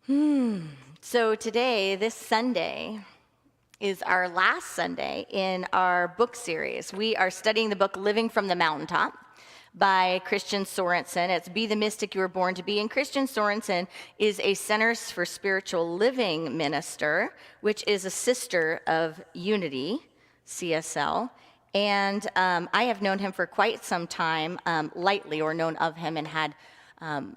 So today, this Sunday, is our last Sunday in our book series. We are studying the book Living from the Mountaintop by Christian Sorensen. It's Be the Mystic You Were Born to Be. And Christian Sorensen is a Centers for Spiritual Living minister, which is a sister of Unity, CSL. And I have known him for quite some time, lightly, or known of him and had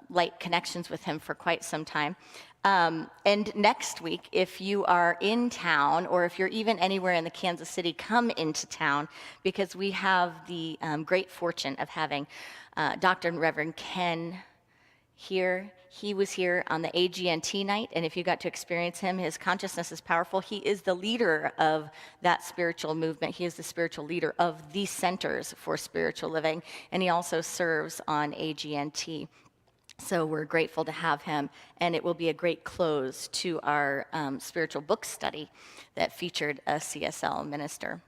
light connections with him for quite some time. And next week, if you are in town, or if you're even anywhere in the Kansas City, come into town, because we have the great fortune of having Dr. and Reverend Ken here. He was here on the AGNT night, and if you got to experience him, his consciousness is powerful. He is the leader of that spiritual movement. He is the spiritual leader of the Centers for Spiritual Living, and he also serves on AGNT. So we're grateful to have him, and it will be a great close to our spiritual book study that featured a CSL minister.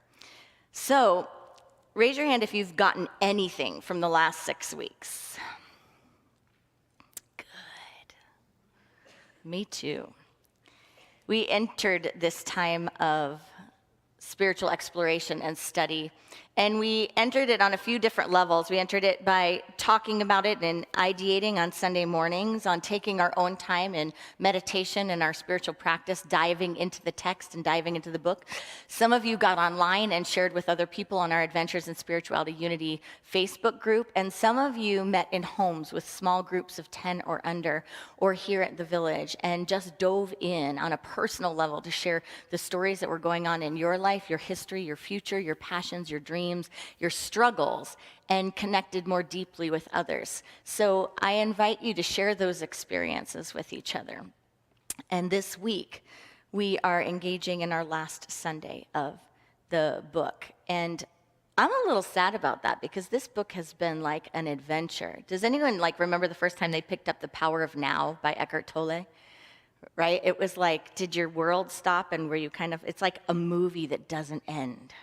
So raise your hand if you've gotten anything from the last 6 weeks. Good. Me too. We entered this time of spiritual exploration and study, and we entered it on a few different levels. We entered it by talking about it and ideating on Sunday mornings, on taking our own time in meditation and our spiritual practice, diving into the text and diving into the book. Some of you got online and shared with other people on our Adventures in Spirituality Unity Facebook group, and some of you met in homes with small groups of 10 or under, or here at the village, and just dove in on a personal level to share the stories that were going on in your life, your history, your future, your passions, your dreams, your struggles, and connected more deeply with others. So I invite you to share those experiences with each other. And this week, we are engaging in our last Sunday of the book. And I'm a little sad about that, because this book has been like an adventure. Does anyone remember the first time they picked up The Power of Now by Eckhart Tolle? Right? It was like, did your world stop, and were you it's like a movie that doesn't end.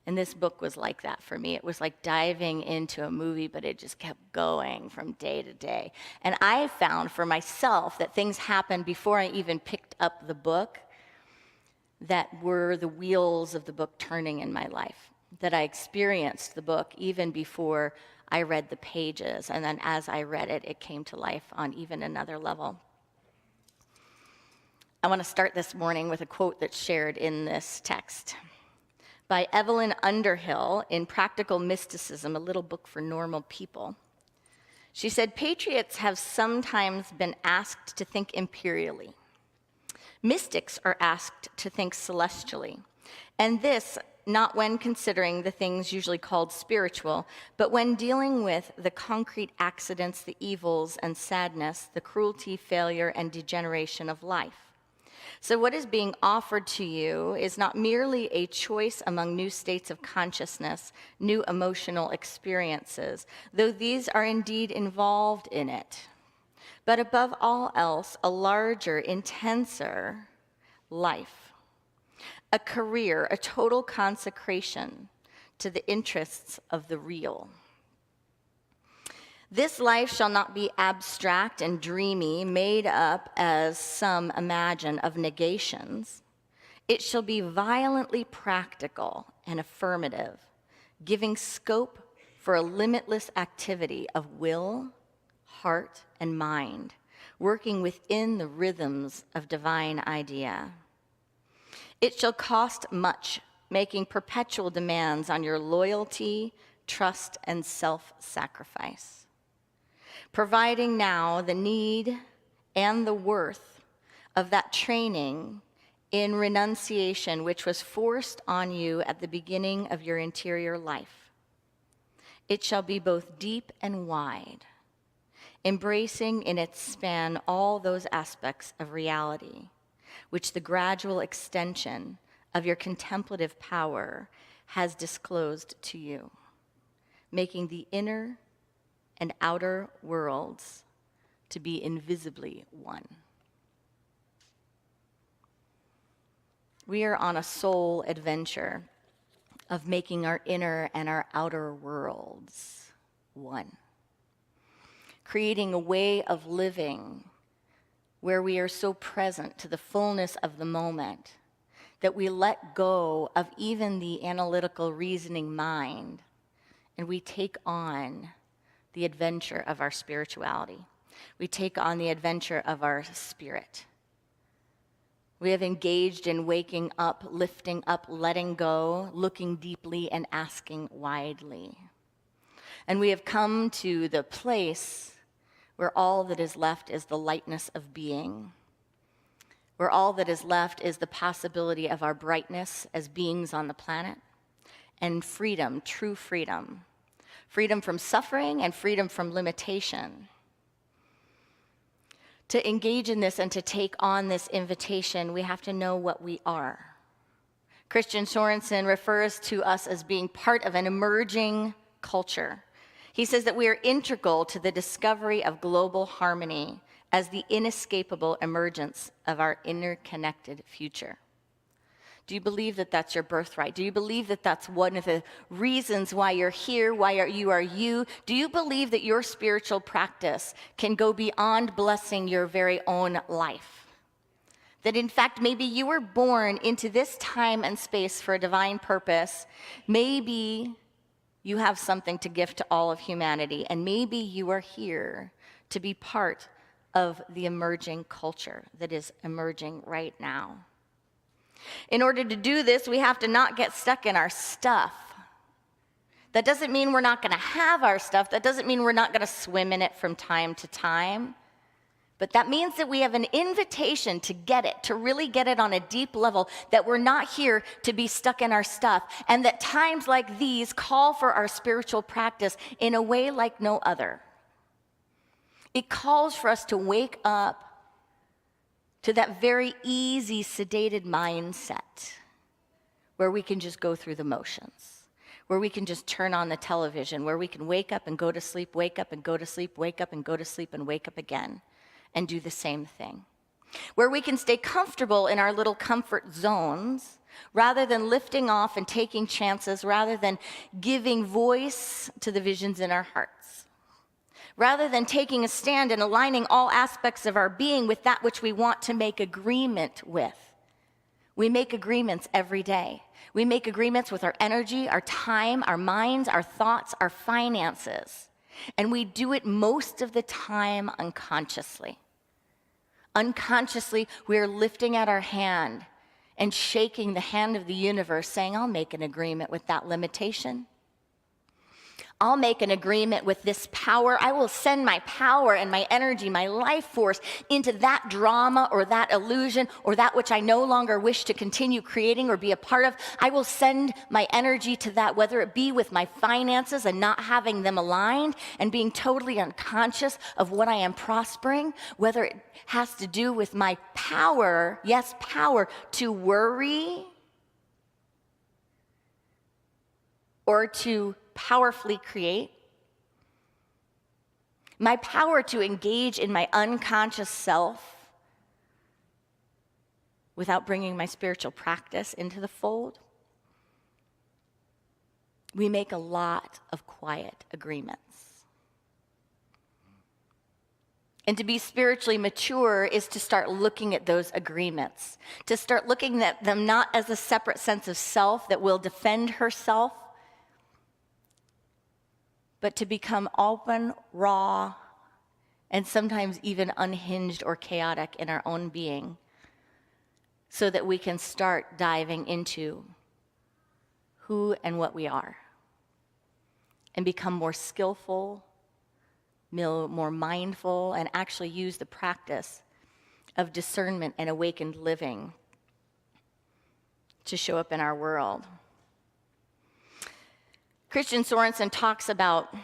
And this book was like that for me. It was like diving into a movie, but it just kept going from day to day. And I found for myself that things happened before I even picked up the book that were the wheels of the book turning in my life, that I experienced the book even before I read the pages. And then as I read it, it came to life on even another level. I want to start this morning with a quote that's shared in this text by Evelyn Underhill in Practical Mysticism, a little book for normal people. She said, "Patriots have sometimes been asked to think imperially. Mystics are asked to think celestially, and this not when considering the things usually called spiritual, but when dealing with the concrete accidents, the evils and sadness, the cruelty, failure, and degeneration of life. So what is being offered to you is not merely a choice among new states of consciousness, new emotional experiences, though these are indeed involved in it, but above all else, a larger, intenser life, a career, a total consecration to the interests of the real. This life shall not be abstract and dreamy, made up, as some imagine, of negations. It shall be violently practical and affirmative, giving scope for a limitless activity of will, heart, and mind, working within the rhythms of divine idea. It shall cost much, making perpetual demands on your loyalty, trust, and self-sacrifice, providing now the need and the worth of that training in renunciation which was forced on you at the beginning of your interior life. It shall be both deep and wide, embracing in its span all those aspects of reality which the gradual extension of your contemplative power has disclosed to you, making the inner and outer worlds to be invisibly one." We are on a soul adventure of making our inner and our outer worlds one, creating a way of living where we are so present to the fullness of the moment that we let go of even the analytical reasoning mind and we take on the adventure of our spirituality. We take on the adventure of our spirit. We have engaged in waking up, lifting up, letting go, looking deeply, and asking widely. And we have come to the place where all that is left is the lightness of being, where all that is left is the possibility of our brightness as beings on the planet, and freedom, true freedom. Freedom from suffering and freedom from limitation. To engage in this and to take on this invitation, we have to know what we are. Christian Sorensen refers to us as being part of an emerging culture. He says that we are integral to the discovery of global harmony as the inescapable emergence of our interconnected future. Do you believe that that's your birthright? Do you believe that that's one of the reasons why you're here, why you are you? Do you believe that your spiritual practice can go beyond blessing your very own life? That in fact, maybe you were born into this time and space for a divine purpose. Maybe you have something to give to all of humanity, and maybe you are here to be part of the emerging culture that is emerging right now. In order to do this, we have to not get stuck in our stuff. That doesn't mean we're not going to have our stuff. That doesn't mean we're not going to swim in it from time to time. But that means that we have an invitation to get it, to really get it on a deep level, that we're not here to be stuck in our stuff, and that times like these call for our spiritual practice in a way like no other. It calls for us to wake up to that very easy, sedated mindset where we can just go through the motions, where we can just turn on the television, where we can wake up and go to sleep, wake up and go to sleep, wake up and go to sleep and wake up again and do the same thing, where we can stay comfortable in our little comfort zones rather than lifting off and taking chances, rather than giving voice to the visions in our hearts. Rather than taking a stand and aligning all aspects of our being with that which we want to make agreement with. We make agreements every day. We make agreements with our energy, our time, our minds, our thoughts, our finances. And we do it most of the time unconsciously. Unconsciously, we are lifting out our hand and shaking the hand of the universe, saying, I'll make an agreement with that limitation. I'll make an agreement with this power. I will send my power and my energy, my life force into that drama or that illusion or that which I no longer wish to continue creating or be a part of. I will send my energy to that, whether it be with my finances and not having them aligned and being totally unconscious of what I am prospering, whether it has to do with my power, yes, power to worry or to powerfully create, my power to engage in my unconscious self without bringing my spiritual practice into the fold. We make a lot of quiet agreements. And to be spiritually mature is to start looking at those agreements, to start looking at them not as a separate sense of self that will defend herself, but to become open, raw, and sometimes even unhinged or chaotic in our own being, so that we can start diving into who and what we are, and become more skillful, more mindful, and actually use the practice of discernment and awakened living to show up in our world. Christian Sorensen talks about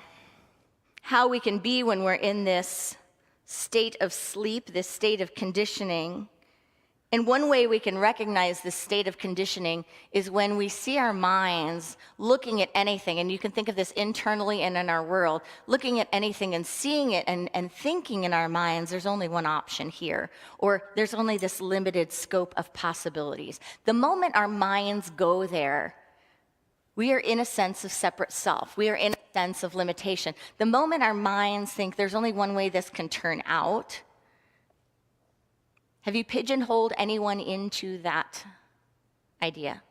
how we can be when we're in this state of sleep, this state of conditioning. And one way we can recognize this state of conditioning is when we see our minds looking at anything, and you can think of this internally and in our world, looking at anything and seeing it and thinking in our minds, there's only one option here, or there's only this limited scope of possibilities. The moment our minds go there, we are in a sense of separate self. We are in a sense of limitation. The moment our minds think there's only one way this can turn out, Have you pigeonholed anyone into that idea?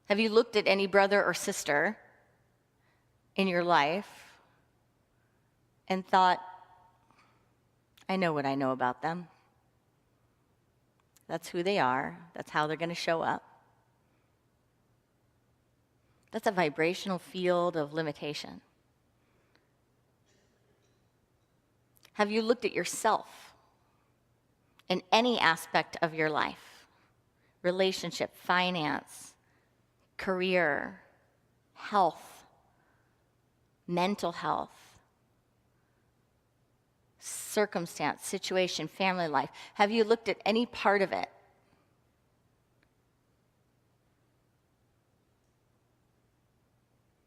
Have you looked at any brother or sister in your life and thought, I know what I know about them. That's who they are. That's how they're going to show up. That's a vibrational field of limitation. Have you looked at yourself in any aspect of your life? Relationship, finance, career, health, mental health, circumstance, situation, family life. Have you looked at any part of it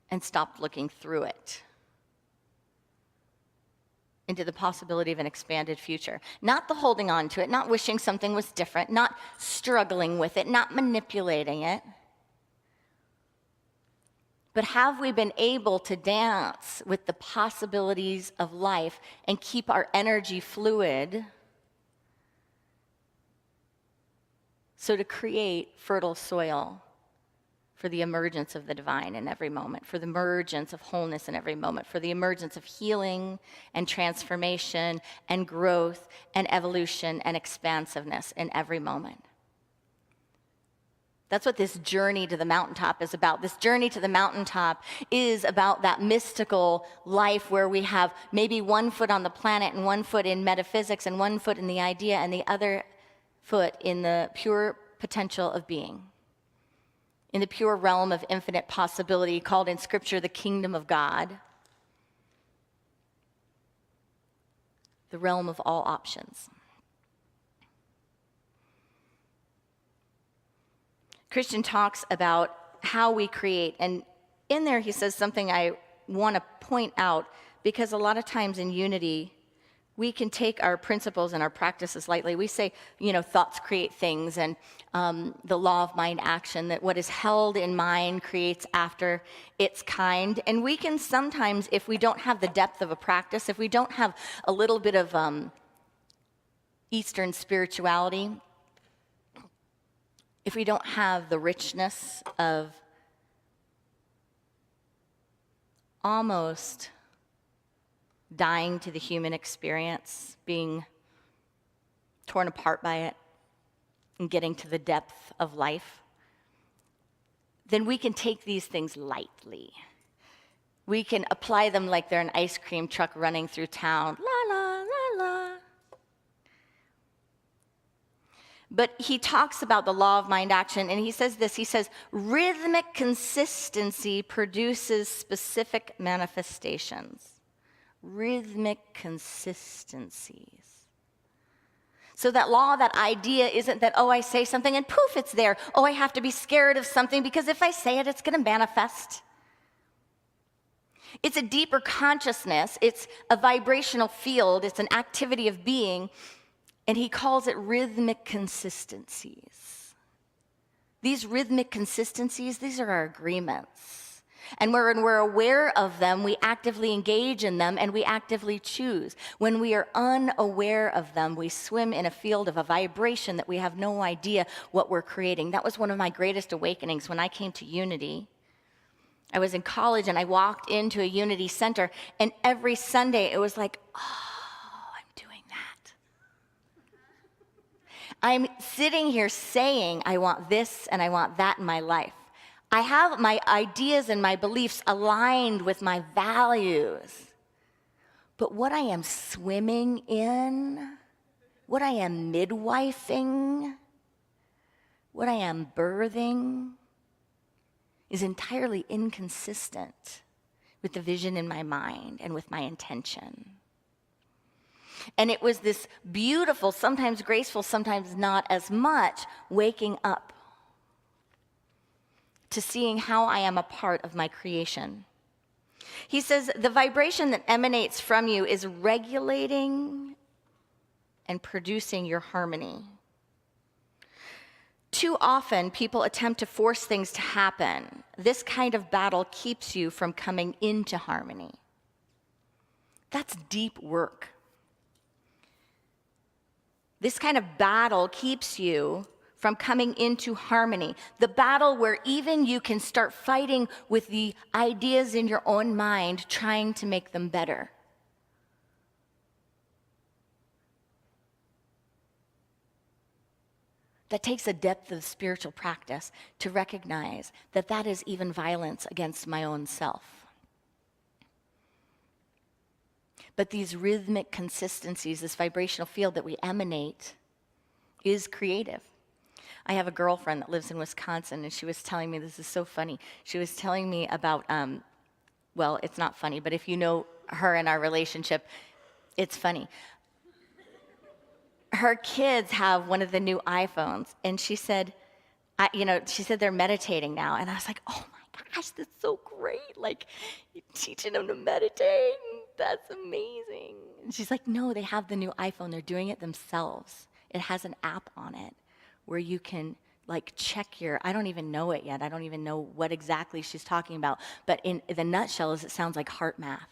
and stopped looking through it into the possibility of an expanded future? Not the holding on to it, not wishing something was different, not struggling with it, not manipulating it. But have we been able to dance with the possibilities of life and keep our energy fluid so to create fertile soil for the emergence of the divine in every moment, for the emergence of wholeness in every moment, for the emergence of healing and transformation and growth and evolution and expansiveness in every moment? That's what this journey to the mountaintop is about. This journey to the mountaintop is about that mystical life where we have maybe one foot on the planet and one foot in metaphysics and one foot in the idea and the other foot in the pure potential of being, in the pure realm of infinite possibility called in Scripture the kingdom of God, the realm of all options. Christian talks about how we create, and in there he says something I want to point out, because a lot of times in unity, we can take our principles and our practices lightly. We say, thoughts create things, and the law of mind action, that what is held in mind creates after its kind. And we can sometimes, if we don't have the depth of a practice, if we don't have a little bit of Eastern spirituality, if we don't have the richness of almost dying to the human experience, being torn apart by it, and getting to the depth of life, then we can take these things lightly. We can apply them like they're an ice cream truck running through town. La, la, la, la. But he talks about the law of mind action, and he says this. He says, rhythmic consistency produces specific manifestations. Rhythmic consistencies. So that law, that idea isn't that, I say something and poof, it's there. I have to be scared of something because if I say it, it's going to manifest. It's a deeper consciousness. It's a vibrational field. It's an activity of being. And he calls it rhythmic consistencies. These rhythmic consistencies, these are our agreements. And when we're aware of them, we actively engage in them and we actively choose. When we are unaware of them, we swim in a field of a vibration that we have no idea what we're creating. That was one of my greatest awakenings when I came to Unity. I was in college and I walked into a Unity center, and every Sunday it was like, I'm sitting here saying I want this and I want that in my life. I have my ideas and my beliefs aligned with my values. But what I am swimming in, what I am midwifing, what I am birthing is entirely inconsistent with the vision in my mind and with my intention. And it was this beautiful, sometimes graceful, sometimes not as much, waking up to seeing how I am a part of my creation. He says the vibration that emanates from you is regulating and producing your harmony. Too often, people attempt to force things to happen. This kind of battle keeps you from coming into harmony. That's deep work. This kind of battle keeps you from coming into harmony. The battle where even you can start fighting with the ideas in your own mind, trying to make them better. That takes a depth of spiritual practice to recognize that that is even violence against my own self. But these rhythmic consistencies, this vibrational field that we emanate, is creative. I have a girlfriend that lives in Wisconsin, and she was telling me, this is so funny. She was telling me about, well, it's not funny, but if you know her and our relationship, it's funny. Her kids have one of the new iPhones, and she said, she said they're meditating now. And I was like, oh my gosh, that's so great. Like, you're teaching them to meditate. That's amazing. And she's like, no, they have the new iPhone. They're doing it themselves. It has an app on it where you can check I don't even know it yet. I don't even know what exactly she's talking about. But in the nutshell is it sounds like heart math.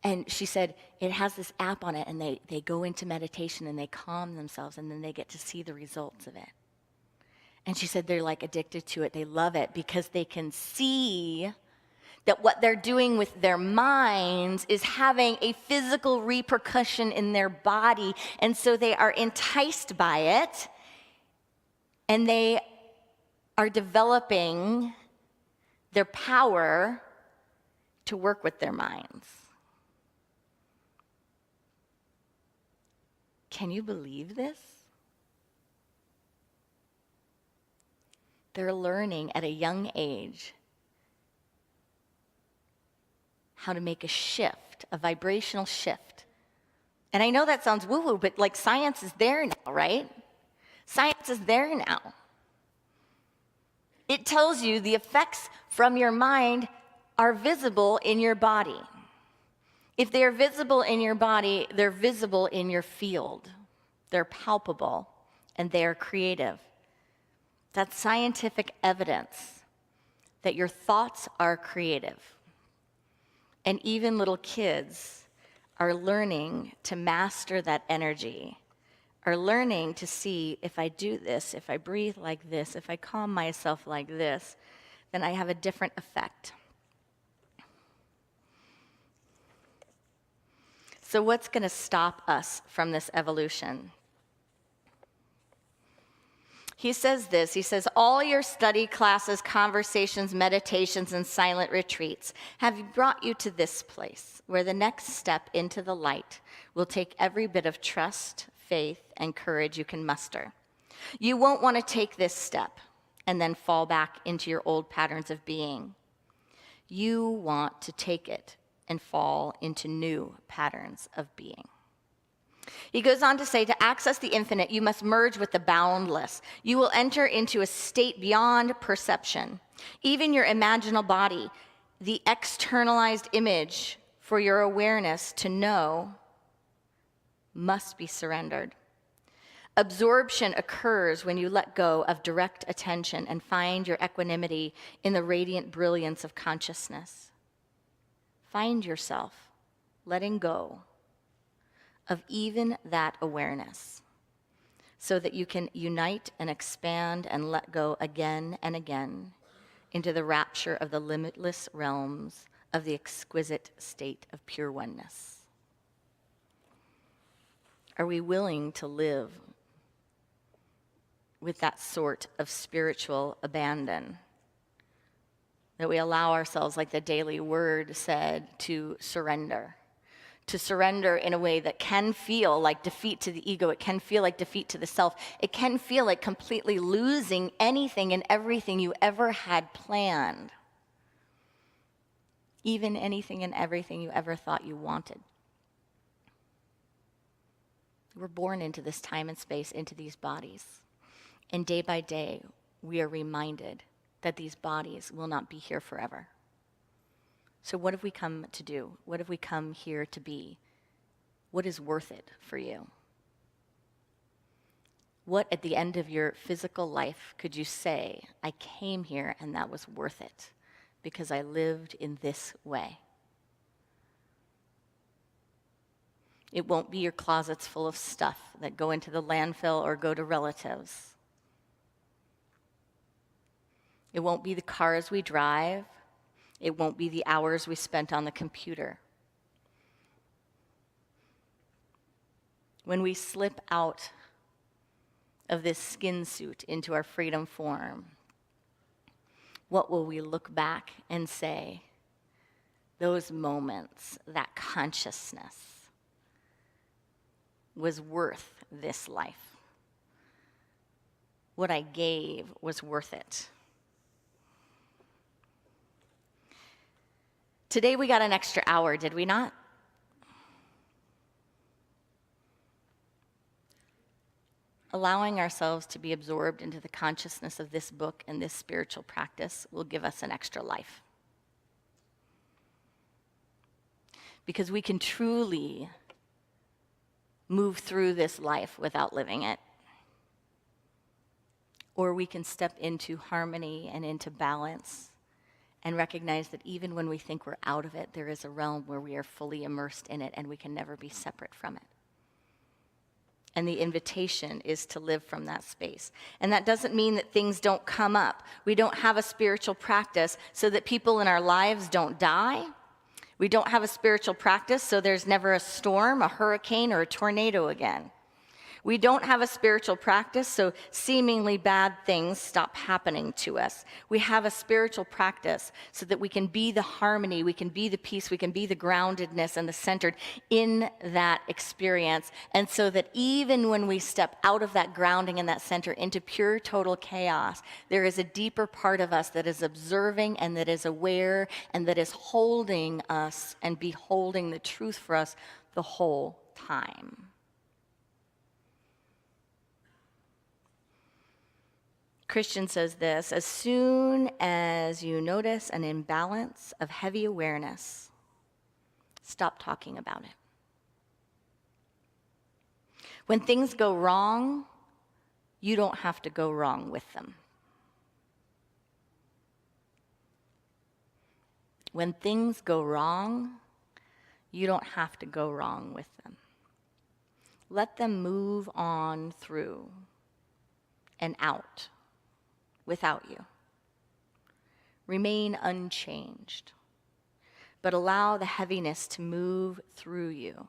And she said it has this app on it, and they go into meditation and they calm themselves, and then they get to see the results of it. And she said they're addicted to it. They love it because they can see that what they're doing with their minds is having a physical repercussion in their body. And so they are enticed by it, and they are developing their power to work with their minds. Can you believe this? They're learning at a young age how to make a shift, a vibrational shift. And I know that sounds woo-woo, but science is there now, right? Science is there now. It tells you the effects from your mind are visible in your body. If they are visible in your body, they're visible in your field. They're palpable, and they are creative. That's scientific evidence that your thoughts are creative. And even little kids are learning to master that energy, are learning to see, if I do this, if I breathe like this, if I calm myself like this, then I have a different effect. So what's going to stop us from this evolution? He says this, he says, all your study classes, conversations, meditations, and silent retreats have brought you to this place where the next step into the light will take every bit of trust, faith, and courage you can muster. You won't want to take this step and then fall back into your old patterns of being. You want to take it and fall into new patterns of being. He goes on to say, to access the infinite, you must merge with the boundless. You will enter into a state beyond perception. Even your imaginal body, the externalized image for your awareness to know, must be surrendered. Absorption occurs when you let go of direct attention and find your equanimity in the radiant brilliance of consciousness. Find yourself letting go of even that awareness so that you can unite and expand and let go again and again into the rapture of the limitless realms of the exquisite state of pure oneness. Are we willing to live with that sort of spiritual abandon? That we allow ourselves, like the daily word said, to surrender in a way that can feel like defeat to the ego. It can feel like defeat to the self. It can feel like completely losing anything and everything you ever had planned. Even anything and everything you ever thought you wanted. We're born into this time and space, into these bodies. And day by day, we are reminded that these bodies will not be here forever. So what have we come to do? What have we come here to be? What is worth it for you? What at the end of your physical life could you say, I came here and that was worth it because I lived in this way? It won't be your closets full of stuff that go into the landfill or go to relatives. It won't be the cars we drive. It won't be the hours we spent on the computer. When we slip out of this skin suit into our freedom form, what will we look back and say? Those moments, that consciousness was worth this life. What I gave was worth it. Today we got an extra hour, did we not? Allowing ourselves to be absorbed into the consciousness of this book and this spiritual practice will give us an extra life. Because we can truly move through this life without living it. Or we can step into harmony and into balance and recognize that even when we think we're out of it, there is a realm where we are fully immersed in it and we can never be separate from it. And the invitation is to live from that space. And that doesn't mean that things don't come up. We don't have a spiritual practice so that people in our lives don't die. We don't have a spiritual practice so there's never a storm, a hurricane, or a tornado again. We don't have a spiritual practice so seemingly bad things stop happening to us. We have a spiritual practice so that we can be the harmony, we can be the peace, we can be the groundedness and the centered in that experience. And so that even when we step out of that grounding and that center into pure total chaos, there is a deeper part of us that is observing and that is aware and that is holding us and beholding the truth for us the whole time. Christian says this: as soon as you notice an imbalance of heavy awareness, stop talking about it. When things go wrong, you don't have to go wrong with them. When things go wrong, you don't have to go wrong with them. Let them move on through and out without you. Remain unchanged, but allow the heaviness to move through you.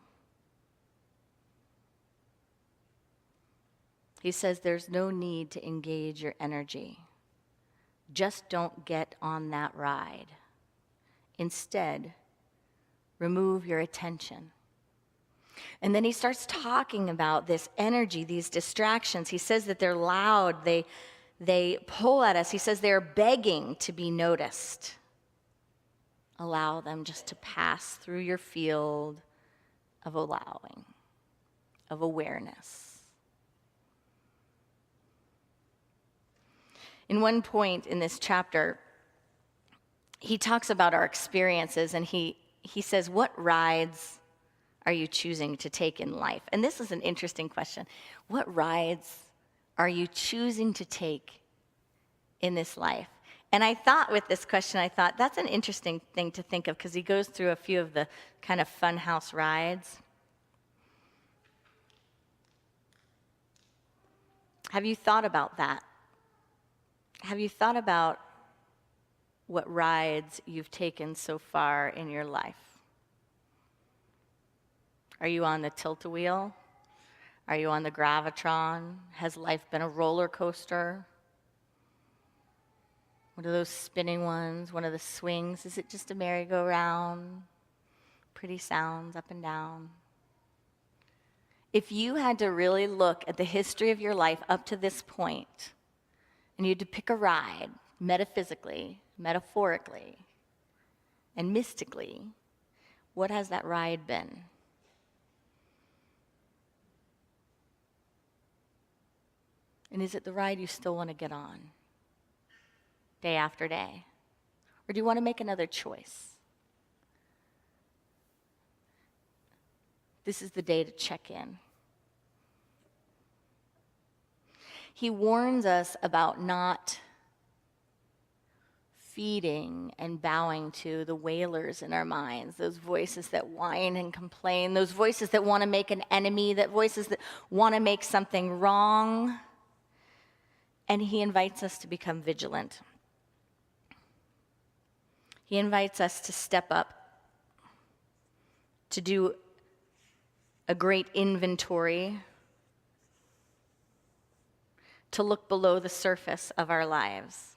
He says there's no need to engage your energy. Just don't get on that ride. Instead, remove your attention. And then he starts talking about this energy, these distractions. He says that they're loud, they pull at us. He says they're begging to be noticed. Allow them just to pass through your field of allowing, of awareness. In one point in this chapter, he talks about our experiences, and he says, what rides are you choosing to take in life? And this is an interesting question. What rides are you choosing to take in this life? And I thought with this question, that's an interesting thing to think of, because he goes through a few of the kind of funhouse rides. Have you thought about that? Have you thought about what rides you've taken so far in your life? Are you on the tilt-a-wheel? Are you on the Gravitron? Has life been a roller coaster? One of those spinning ones, one of the swings? Is it just a merry-go-round? Pretty sounds up and down. If you had to really look at the history of your life up to this point, and you had to pick a ride, metaphysically, metaphorically, and mystically, what has that ride been? And is it the ride you still want to get on, day after day? Or do you want to make another choice? This is the day to check in. He warns us about not feeding and bowing to the wailers in our minds, those voices that whine and complain, those voices that want to make an enemy, that voices that want to make something wrong. And he invites us to become vigilant. He invites us to step up, to do a great inventory, to look below the surface of our lives.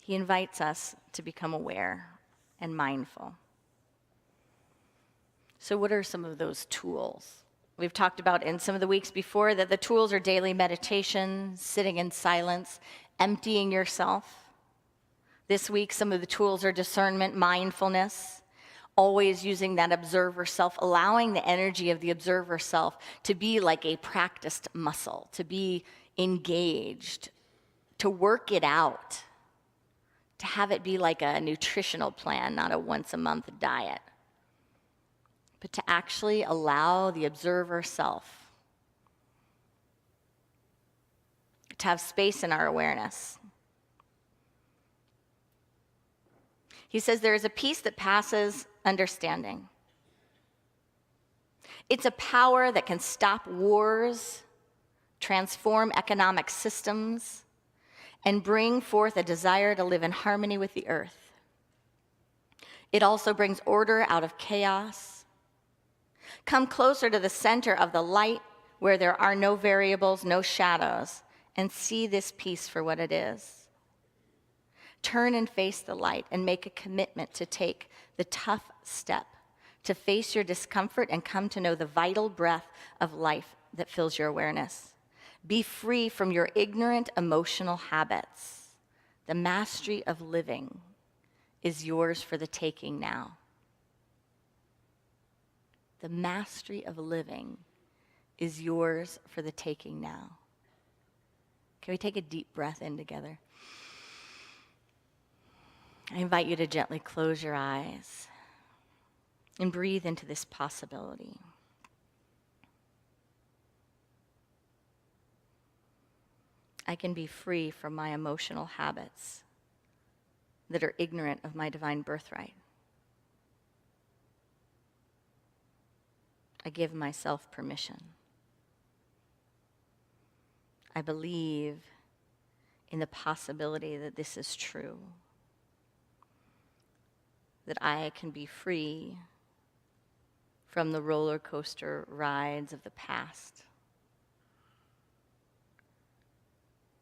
He invites us to become aware and mindful. So what are some of those tools? We've talked about in some of the weeks before that the tools are daily meditation, sitting in silence, emptying yourself. This week, some of the tools are discernment, mindfulness, always using that observer self, allowing the energy of the observer self to be like a practiced muscle, to be engaged, to work it out, to have it be like a nutritional plan, not a once-a-month diet, but to actually allow the observer self to have space in our awareness. He says there is a peace that passes understanding. It's a power that can stop wars, transform economic systems, and bring forth a desire to live in harmony with the earth. It also brings order out of chaos. Come closer to the center of the light where there are no variables, no shadows, and see this peace for what it is. Turn and face the light and make a commitment to take the tough step, to face your discomfort and come to know the vital breath of life that fills your awareness. Be free from your ignorant emotional habits. The mastery of living is yours for the taking now. The mastery of living is yours for the taking now. Can we take a deep breath in together? I invite you to gently close your eyes and breathe into this possibility. I can be free from my emotional habits that are ignorant of my divine birthright. I give myself permission. I believe in the possibility that this is true, that I can be free from the roller coaster rides of the past.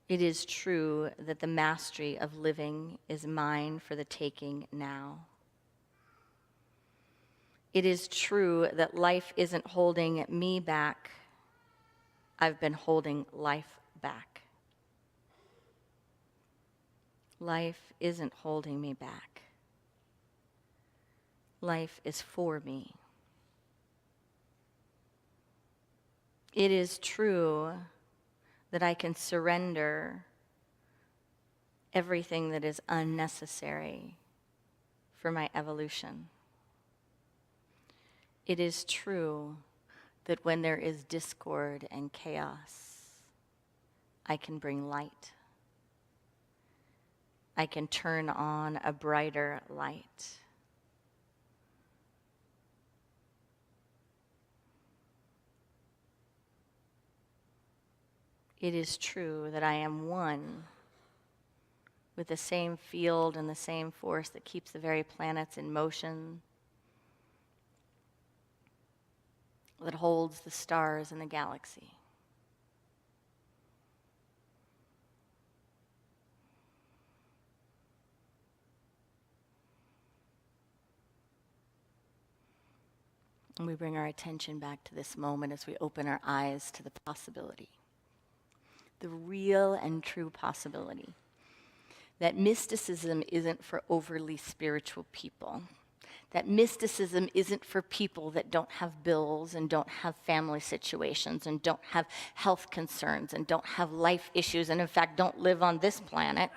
It is true that the mastery of living is mine for the taking now. It is true that life isn't holding me back. I've been holding life back. Life isn't holding me back. Life is for me. It is true that I can surrender everything that is unnecessary for my evolution. It is true that when there is discord and chaos, I can bring light. I can turn on a brighter light. It is true that I am one with the same field and the same force that keeps the very planets in motion, that holds the stars in the galaxy. And we bring our attention back to this moment as we open our eyes to the possibility, the real and true possibility, that mysticism isn't for overly spiritual people, that mysticism isn't for people that don't have bills and don't have family situations and don't have health concerns and don't have life issues and in fact don't live on this planet.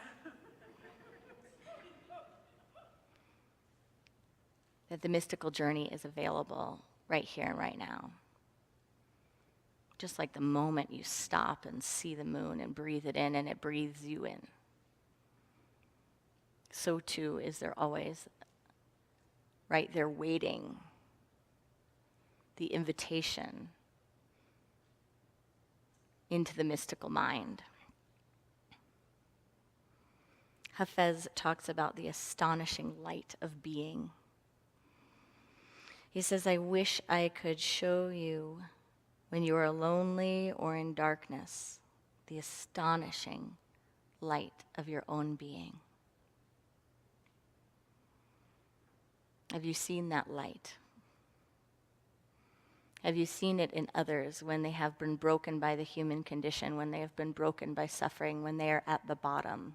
That the mystical journey is available right here and right now. Just like the moment you stop and see the moon and breathe it in and it breathes you in, so too is there always right there waiting the invitation into the mystical mind. Hafez talks about the astonishing light of being. He says, I wish I could show you when you are lonely or in darkness, the astonishing light of your own being. Have you seen that light? Have you seen it in others when they have been broken by the human condition, when they have been broken by suffering, when they are at the bottom?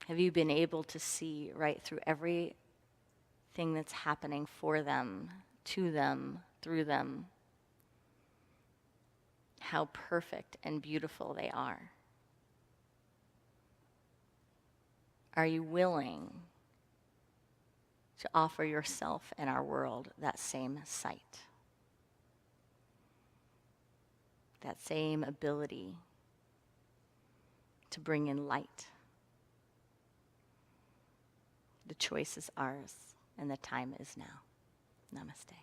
Have you been able to see right through everything that's happening for them, to them, through them, how perfect and beautiful they are? Are you willing to offer yourself and our world that same sight? That same ability to bring in light? The choice is ours, and the time is now. Namaste.